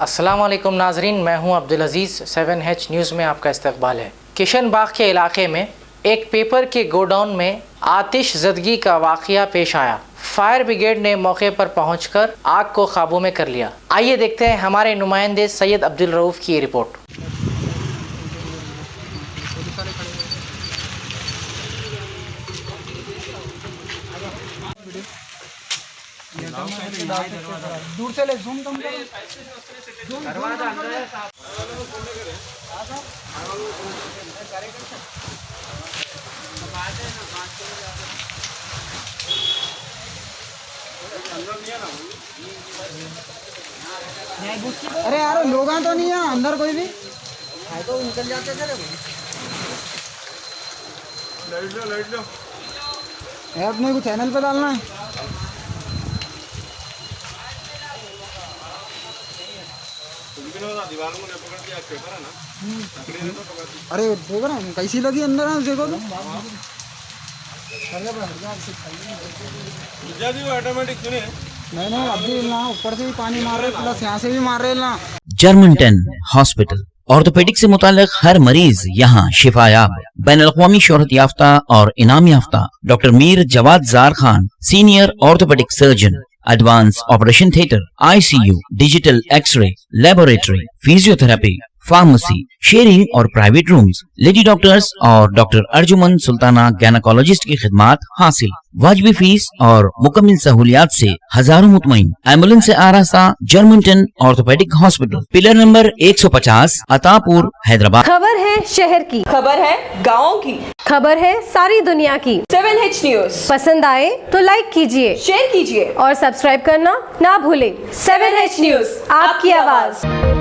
अस्सलाम वालेकुम नाजरीन, मैं हूं अब्दुल अजीज़। 7H न्यूज़ में आपका इस्तकबाल है। किशन बाग के इलाके में एक पेपर के गोडाउन में आतिश ज़दगी का वाक़या पेश आया। फायर ब्रिगेड ने मौके पर पहुंचकर आग को काबू में कर लिया। आइए देखते हैं हमारे नुमाइंदे सैयद अब्दुल रऊफ़ की रिपोर्ट। दूर से ले जूम कम करो। अरे यार लोग तो नहीं है अंदर, कोई भी तो निकल जाते थे। लाइट लो अपने को चैनल पे डालना है। अरे देखो ना कैसी लगी अंदर है, देखो तो ऑटोमेटिक सुने। नहीं अभी ना ऊपर से भी पानी मार रहे प्लस यहाँ से भी मार रहे ना। जर्मनटन हॉस्पिटल ऑर्थोपेडिक से मुताल्लिक हर मरीज यहाँ शिफायाब। बैनुल-अक़वामी शोहरत याफ्ता और इनाम याफ्ता doctor Mir Jawad Zar Khan, senior orthopaedic surgeon, advance operation theatre, ICU, digital x ray, laboratory, physiotherapy, pharmacy, sharing और प्राइवेट रूम्स, लेडी डॉक्टर्स और डॉक्टर अर्जुमन सुल्ताना गायनेकोलॉजिस्ट की खिदमात हासिल। वाजिबी फीस और मुकम्मल सहूलियात से हजारों मुतमईन। एम्बुलेंस से आरास्ता Germanton orthopaedic hospital, pillar number 150, Attapur, Hyderabad. खबर है शहर की, खबर है गाँव की, खबर है सारी दुनिया की। 7H न्यूज़ पसंद आए तो लाइक कीजिए, शेयर कीजिए और सब्सक्राइब करना ना भूले। 7H न्यूज़, आपकी आवाज।